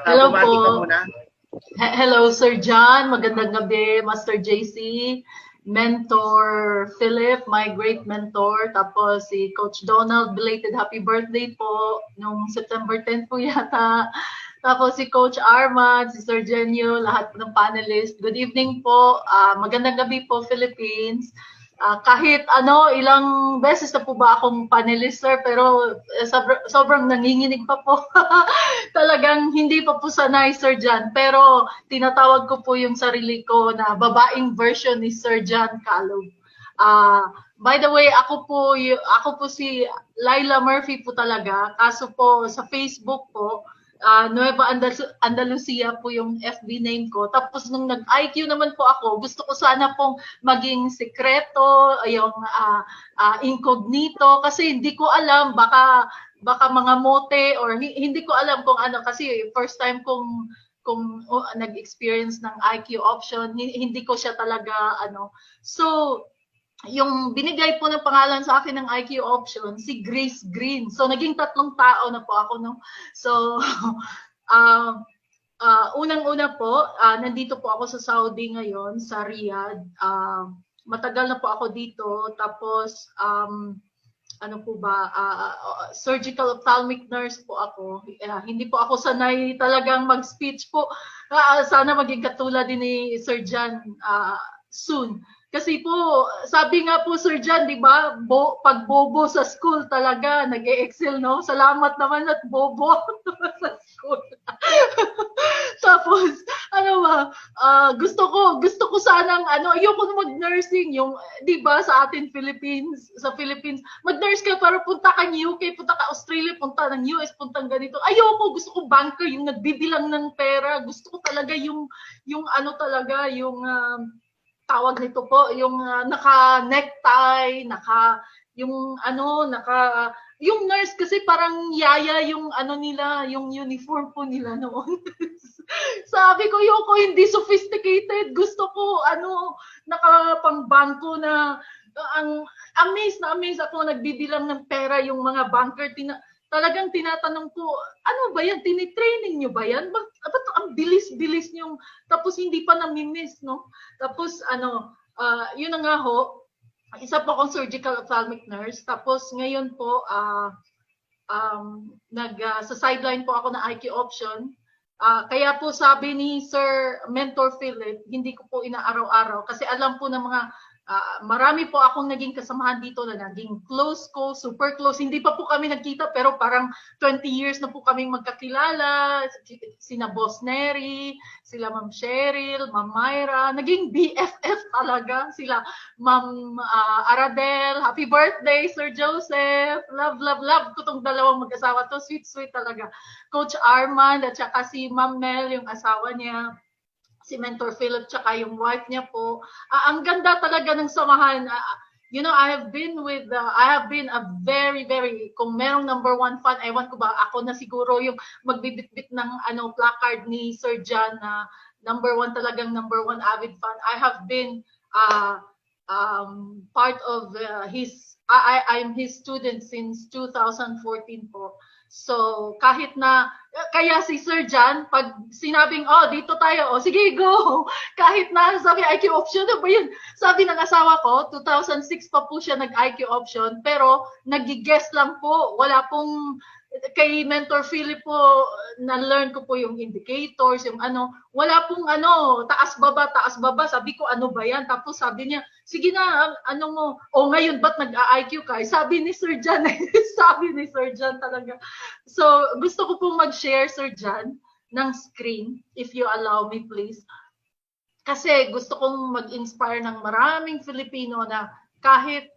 Hello po. Bumati ka muna. Hello, Sir John. Magandang gabi, Master JC. Mentor Philip, my great mentor. Tapos si Coach Donald, belated happy birthday po nung September 10 po yata. Tapos si Coach Arman, si Sir Genio, lahat po ng panelists. Good evening po. Magandang gabi po, Philippines. Kahit ilang beses na po ba akong panelist, sir, pero sobrang nanginginig pa po. Talagang hindi pa po sanay, Sir John. Pero tinatawag ko po yung sarili ko na babaeng version ni Sir John Calog. By the way, ako po si Laila Murphy po talaga. Kaso po sa Facebook po, Nueva Andalusia po yung FB name ko. Tapos nung nag-IQ naman po ako, gusto ko sana pong maging sekreto, yung incognito, kasi hindi ko alam, baka mga mote or hindi ko alam kung ano, kasi first time kong nag-experience ng IQ option, hindi ko siya talaga So, yung binigay po ng pangalan sa akin ng IQ option, si Grace Green. So, naging 3 tao na po ako, no? So, unang-una po, nandito po ako sa Saudi ngayon, sa Riyadh. Matagal na po ako dito. Tapos, surgical ophthalmic nurse po ako. Hindi po ako sanay talagang mag-speech po. Sana maging katulad din ni Sir John soon. Kasi po, sabi nga po Sir John, di ba, pag bobo sa school talaga, nag-e-excel, no? Salamat naman at bobo sa school. Tapos, gusto ko sanang, ayoko na mag-nursing, yung, di ba, sa Philippines, mag-nurse ka para punta ka ng UK, punta ka Australia, punta ng US, punta ng ganito. Ayoko, gusto ko banker, yung nagbibilang ng pera. Gusto ko talaga yung tawag nito po, yung naka-necktie, yung nurse kasi parang yaya yung nila, yung uniform po nila noon. Sabi ko, yoko, hindi sophisticated. Gusto ko, nakapang-bangko na, amazed ako, nagbibilang ng pera yung mga banker. Talagang tinatanong ko, ano ba yan? Tinitraining nyo ba yan? Ba't ang bilis-bilis nyo? Tapos hindi pa nami-miss, no? Tapos, yun na nga ho, isa po akong surgical ophthalmic nurse. Tapos ngayon po, sa sideline po ako ng IQ option. Kaya po sabi ni Sir Mentor Philip, hindi ko po inaaraw-araw kasi alam po ng mga marami po akong naging kasamahan dito na naging close ko, super close. Hindi pa po kami nagkita pero parang 20 years na po kaming magkakilala. Sina Boss Neri, sila Ma'am Cheryl, Ma'am Myra. Naging BFF talaga. Sila Ma'am Aradel. Happy birthday, Sir Joseph. Love, love, love ko tong dalawang mag-asawa to. Sweet, sweet talaga. Coach Armand at saka si Ma'am Mel, yung asawa niya. Si Mentor Philip tsaka yung wife niya po. Ang ganda talaga ng samahan. I have been a very, very, kung merong number 1 fan, ewan ko ba, ako na siguro yung magbibitbit ng placard ni Sir John na number 1 avid fan. I have been part of I'm his student since 2014 po. So, kahit na, kaya si Sir John, pag sinabing, dito tayo, sige, go. Kahit na, sabi, IQ option, ano ba yun? Sabi ng asawa ko, 2006 pa po siya nag-IQ option, pero nag-guess lang po. Wala pong, kay Mentor Philip po, na-learn ko po yung indicators, yung wala pong taas baba. Sabi ko, ano ba yan? Tapos sabi niya, sige na, ngayon ba't nag-IQ ka? Sabi ni Sir John, sabi ni Sir John talaga. So, gusto ko pong mag-share, Sir John, ng screen, if you allow me, please. Kasi gusto kong mag-inspire ng maraming Filipino na kahit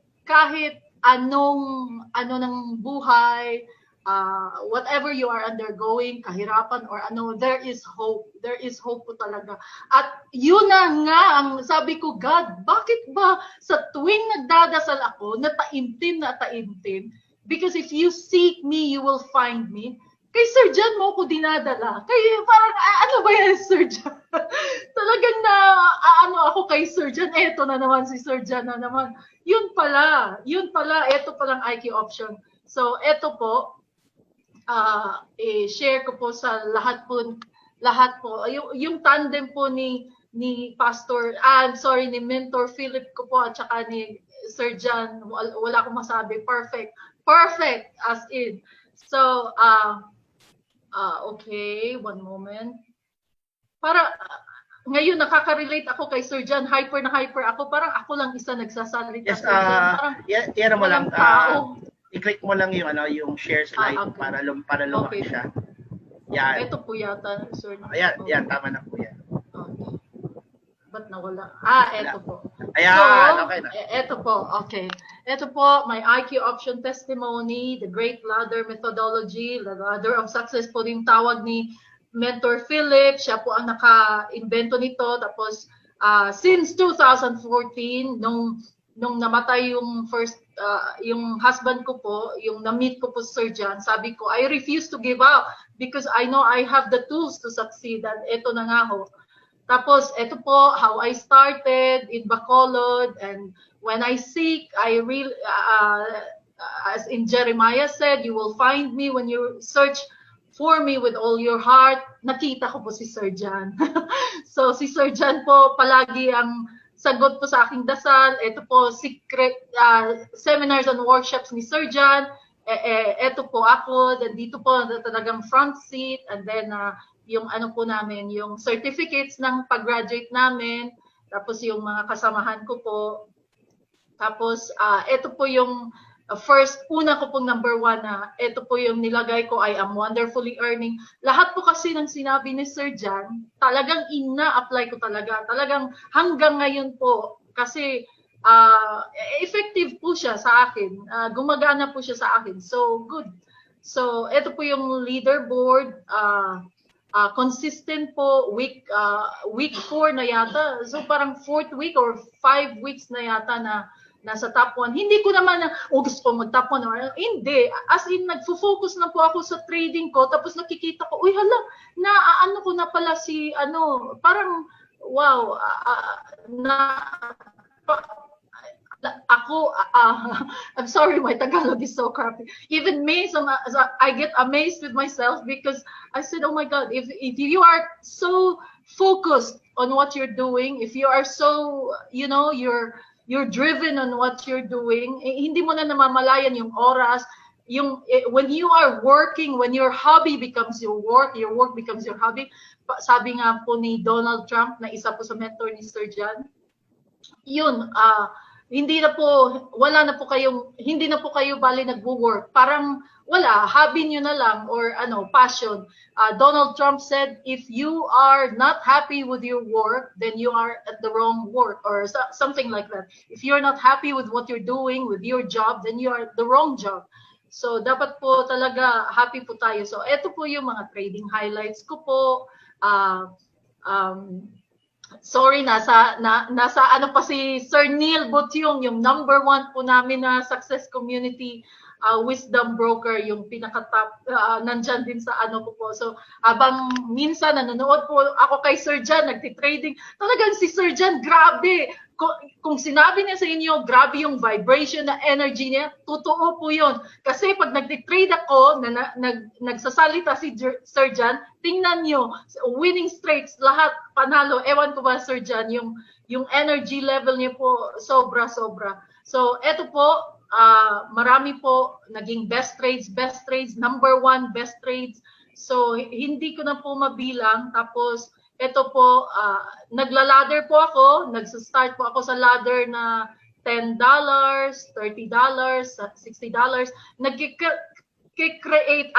anong ng buhay, whatever you are undergoing, kahirapan or there is hope. There is hope po talaga. At yun na nga ang sabi ko, God, bakit ba sa tuwing nagdadasal ako, nataimtim? Because if you seek me, you will find me. Kay Sir John mo ko dinadala. Kaya parang, ano ba yan, Sir John? Talagang ako kay Sir John. Eto na naman si Sir John na naman. Yun pala. Eto palang IQ option. So, eto po, share ko po sa lahat po lahat po. Yung tandem po ni Pastor, sorry, ni Mentor Philip ko po at saka ni Sir John, wala akong masabi. Perfect. Perfect as in. So, okay, one moment. Para ngayon nakaka-relate ako kay Sir John, hyper na hyper ako, parang ako lang isa nagsasalita. Yes, parang yan mo lang, i-click mo lang yung yung share slide okay. para lumaki siya. Yan. Ito po yata, Sir. Yan, tama na po yan. Okay. Ba't nawala? Ito po. Ayan, so, okay na. Ito po, okay. Ito po, my IQ option testimony, the great ladder methodology, the ladder of success po yung tawag ni Mentor Philip. Siya po ang naka-invento nito. Tapos, since 2014, nung namatay yung first, yung husband ko po, yung na-meet ko po Sir John, sabi ko, I refuse to give up because I know I have the tools to succeed. And ito na nga ho. Tapos, ito po, how I started in Bacolod. And when I seek, I really, as in Jeremiah said, you will find me when you search for me with all your heart. Nakita ko po si Sir John. So, si Sir John po, palagi ang sagot po sa aking dasal. Ito po, secret seminars and workshops ni Sir John. Ito po ako, dito po talagang front seat. And then, yung ano po namin, yung certificates ng pag-graduate namin. Tapos yung mga kasamahan ko po. Tapos, ito po yung una ko pong number 1 na ito po yung nilagay ko, I am wonderfully earning. Lahat po kasi ng sinabi ni Sir John, talagang ina-apply ko talaga. Talagang hanggang ngayon po, kasi effective po siya sa akin. Gumagana po siya sa akin. So, good. So, ito po yung leaderboard. Consistent po, week 4 na yata. So, parang 4th week or 5 weeks na yata na nasa top 1. Hindi ko naman gusto ko mag-top 1. Hindi. As in, nagfo-focus na po ako sa trading ko. Tapos nakikita ko, uy, hala, ano ko na pala si, parang, wow, ako, I'm sorry, my Tagalog is so crappy. Even me, I get amazed with myself because I said, oh my God, if you are so focused on what you're doing, if you are so, you're driven on what you're doing, hindi mo na namamalayan yung oras, when you are working, when your hobby becomes your work becomes your hobby. Sabi nga po ni Donald Trump, na isa po sa mentor ni Sir John, yun, hindi na po kayo bali nagwo-work. Parang wala, hobby nyo na lang or passion. Donald Trump said, if you are not happy with your work, then you are at the wrong work or something like that. If you're not happy with what you're doing, with your job, then you are at the wrong job. So, dapat po talaga happy po tayo. So, ito po yung mga trading highlights ko po. Sorry, nasa ano pa si Sir Neil Butyong, yung number 1 po namin na success community wisdom broker, yung pinaka-top, nandyan din sa ano ko po. So, habang minsan nanonood po ako kay Sir John, nagtitrading, talagang si Sir John, grabe. Kung sinabi niya sa inyo, grabe yung vibration na energy niya, totoo po yun. Kasi pag nagtitrade ako, nagsasalita si Sir John, tingnan nyo, winning streaks, lahat panalo. Ewan ko ba, Sir John, yung energy level niya po, sobra-sobra. So, eto po, marami po naging best trades, number 1 best trades. So, hindi ko na po mabilang. Tapos, ito po, nagla-ladder po ako. Nagsa-start po ako sa ladder na $10, $30, $60.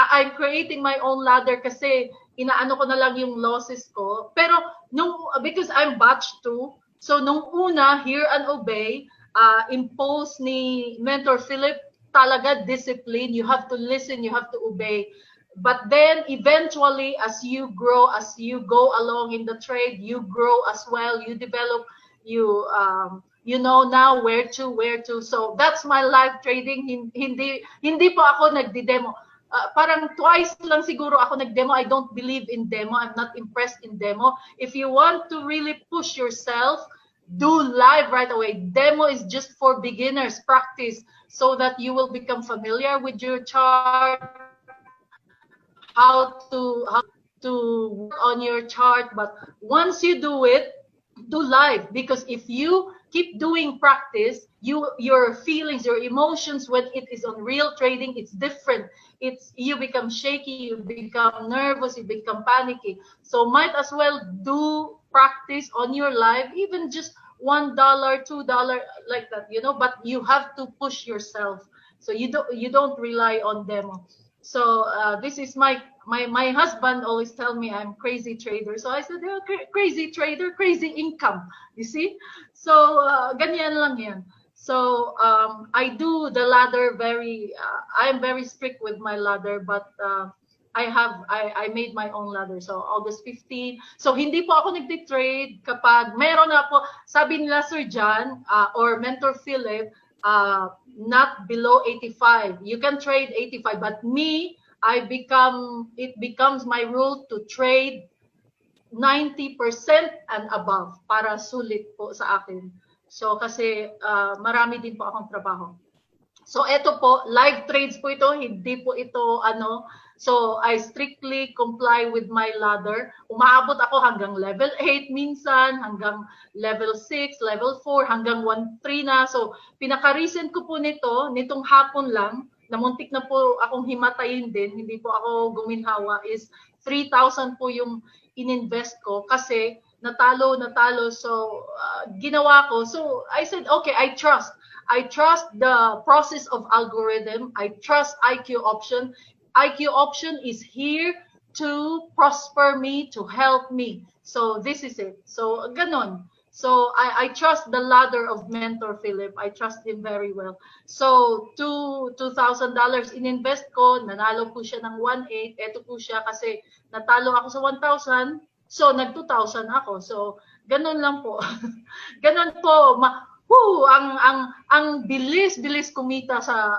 I'm creating my own ladder kasi inaano ko na lang yung losses ko. Pero, because I'm batch 2, so nung una, hear and obey, impose ni Mentor Philip, talaga discipline. You have to listen, you have to obey. But then eventually, as you grow, as you go along in the trade, you grow as well, you develop, you know now where to. So that's my live trading. Hindi po ako nagdi-demo. Parang twice lang siguro ako nag-demo. I don't believe in demo. I'm not impressed in demo. If you want to really push yourself, do live right away. Demo is just for beginners, practice, so that you will become familiar with your chart, how work on your chart, but once you do it, do live, because if you keep doing practice, your feelings, your emotions when it is on real trading, it's different. You become shaky, you become nervous, you become panicky. So might as well do practice on your live, even just $1, $2, like that, but you have to push yourself. So you don't rely on demo. So this is my husband always tell me I'm crazy trader. So I said, yeah, crazy trader, crazy income. You see? So ganyan lang yan. So I do the ladder I'm very strict with my ladder, but I made my own ladder. So August 15. So hindi po ako nagti-trade kapag meron na po, sabi nila Sir John or Mentor Philip, not below 85. You can trade 85, but me, it becomes my rule to trade 90% and above para sulit po sa akin. So kasi marami din po akong trabaho. So eto po, live trades po ito, hindi po ito So I strictly comply with my ladder. Umaabot ako hanggang level 8 minsan, hanggang level 6, level 4, hanggang 1-3 na. So pinaka-recent ko po nitong hapon lang, namuntik na po akong himatayin din, hindi po ako guminhawa, is 3,000 po yung ininvest ko kasi natalo. So ginawa ko. So I said, okay, I trust the process of algorithm. I trust IQ option. IQ option is here to prosper me, to help me. So this is it. So ganon. So I trust the ladder of Mentor Philip. I trust him very well. So $2,000 ininvest ko, nanalo po siya ng 1.8. Ito po siya kasi natalo ako sa 1,000. So nag 2,000 ako. So ganon lang po. Ganon po. Ang bilis kumita sa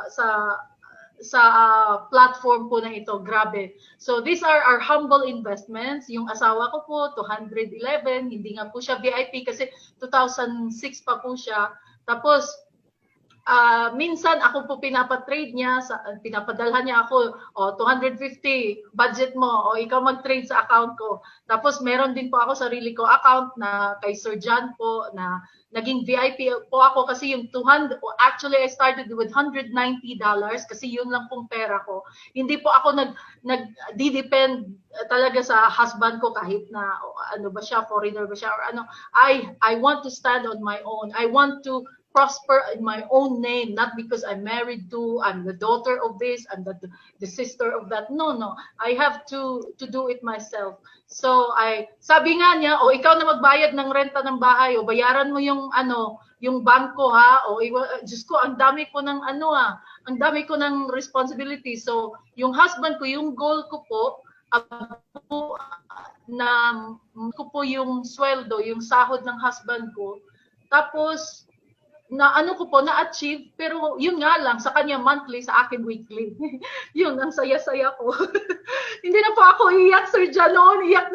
platform po na ito, grabe. So these are our humble investments. Yung asawa ko po 211, hindi nga po siya VIP kasi 2006 pa po siya. Tapos minsan ako po pinapatrade niya, pinapadalhan niya ako, 250 budget mo, ikaw mag-trade sa account ko. Tapos meron din po ako sarili ko account na kay Sir John po na naging VIP po ako kasi yung 200, actually I started with $190 kasi yun lang pong pera ko. Hindi po ako nag-depend talaga sa husband ko kahit na ano ba siya, foreigner ba siya or ano. I want to stand on my own. I want to prosper in my own name, not because I'm married to, I'm the daughter of this, I'm the sister of that. No. I have to do it myself. So sabi nga niya, ikaw na magbayad ng renta ng bahay, bayaran mo yung yung bangko ha, Diyos ko, ang dami ko ng ang dami ko ng responsibility. So yung husband ko, yung goal ko po, na ko po yung sweldo, yung sahod ng husband ko. Tapos na-achieve, pero yun nga lang, sa kanya monthly, sa akin weekly. Yun, ang saya-saya ko. Hindi na po ako iyak, Sir John, iyak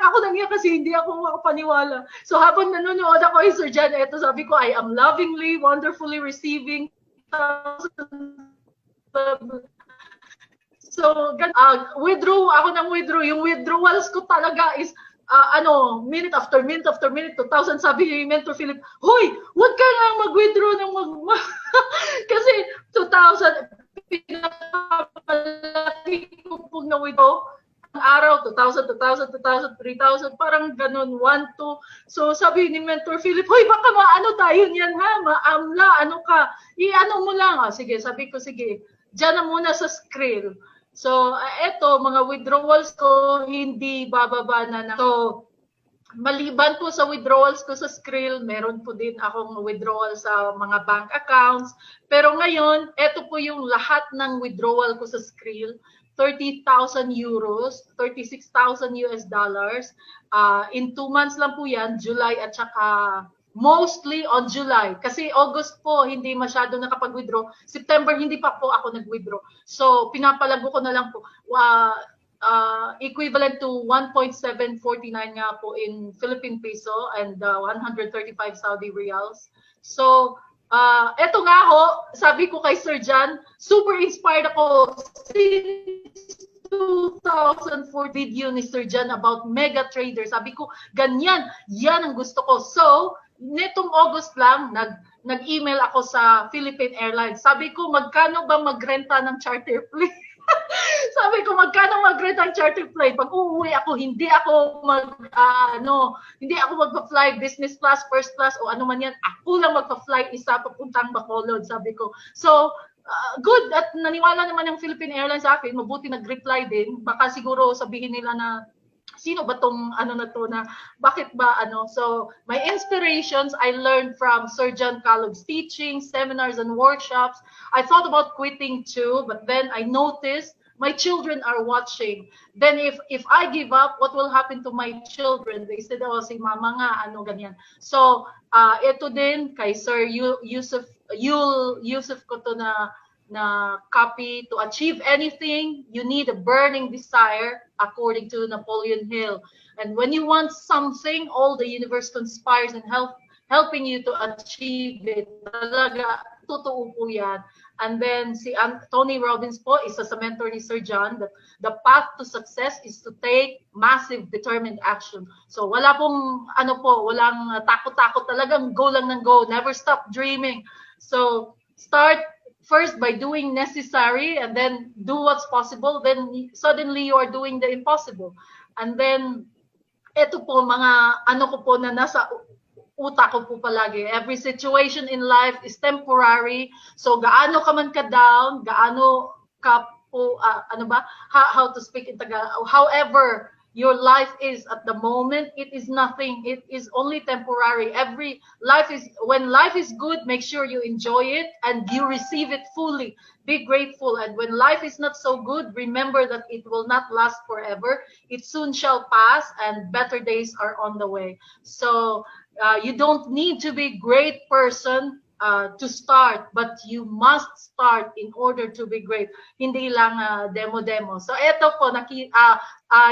ako kasi hindi ako makapaniwala. So habang nanonood ako kay Sir John, eto sabi ko, I am lovingly, wonderfully receiving So, withdraw ako ng withdraw. Yung withdrawals ko talaga is minute after minute, 2,000, sabi ni Mentor Philip, hoy, wag ka nga mag-withdraw ng kasi 2,000, pinapalaki ko pong na-withdraw, ang araw, 2,000, 3,000, parang ganun, 1, 2. So sabi ni Mentor Philip, hoy, baka tayo niyan ha, maamla, mo lang. Sige, sabi ko, sige, dyan na muna sa Skrill. So, eto, mga withdrawals ko, hindi bababa na. So, maliban po sa withdrawals ko sa Skrill, meron po din akong withdrawal sa mga bank accounts. Pero ngayon, eto po yung lahat ng withdrawal ko sa Skrill, 30,000 euros, 36,000 US dollars. In 2 months lang po yan, July at saka mostly on July. Kasi August po, hindi masyado nakapag-withdraw. September, hindi pa po ako nag-withdraw. So, pinapalago ko na lang po. Equivalent to 1.749 nga po in Philippine peso and 135 Saudi Riyals. So, eto nga ho, sabi ko kay Sir John, super inspired ako since 2004 video ni Sir John about mega trader. Sabi ko, ganyan, yan ang gusto ko. So, netong August lang, nag-email ako sa Philippine Airlines. Sabi ko, magkano ba magrenta ng charter plane? Sabi ko, magkano mag-rent ang charter plane? Pag uuwi ako, hindi ako magpa-fly business class, first class, o ano man yan. Ako lang magpa-fly isa papuntang Bacolod, sabi ko. So, good. At naniwala naman yung Philippine Airlines sa akin. Mabuti nag-reply din. Baka siguro sabihin nila na, sino ba tong bakit ba So, my inspirations I learned from Sir John Calog's teachings, seminars, and workshops. I thought about quitting too, but then I noticed my children are watching. Then if I give up, what will happen to my children? They said, oh, si mama nga, ganyan. So, ito din kay Sir Yusuf ko to na copy. To achieve anything, you need a burning desire, according to Napoleon Hill. And when you want something, all the universe conspires in helping you to achieve it. Talaga, totoo po yan. And then si Tony Robbins po, isa sa mentor ni Sir John, that the path to success is to take massive determined action. So wala pong walang takot-takot, talagang go lang ng go, never stop dreaming. So start first by doing necessary, and then do what's possible, then suddenly you are doing the impossible. And then ito po mga ko po na nasa utak ko po palagi. Every situation in life is temporary. So gaano ka man ka-down, gaano ka po how to speak in Tagalog, however your life is at the moment, it is nothing. It is only temporary. When life is good, make sure you enjoy it and you receive it fully. Be grateful. And when life is not so good, remember that it will not last forever. It soon shall pass, and better days are on the way. So you don't need to be a great person to start, but you must start in order to be great. Hindi lang demo-demo. So ito po,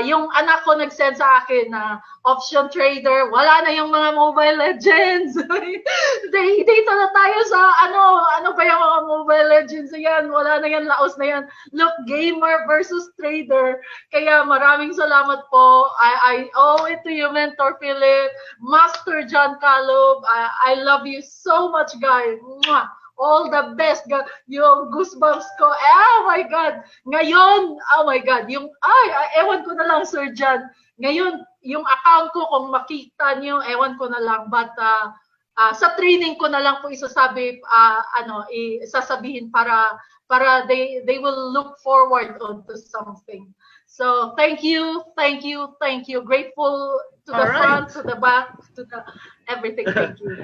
yung anak ko nag-send sa akin na option trader, wala na yung mga Mobile Legends. Dito na tayo sa ano pa yung mga Mobile Legends yan, wala na yan, laos na yan. Look, gamer versus trader. Kaya maraming salamat po. I owe it to you, Mentor Philip, Master John Calog. I love you so much, guys. Mwah! All the best. Yung goosebumps ko. Oh my God. Ngayon, oh my God. Ewan ko na lang, Sir John. Ngayon, yung account ko, kung makita niyo, ewan ko na lang. But sa training ko na lang po isasabihin para they will look forward onto something. So, thank you. Grateful to the front, to the back, to the everything. Thank you.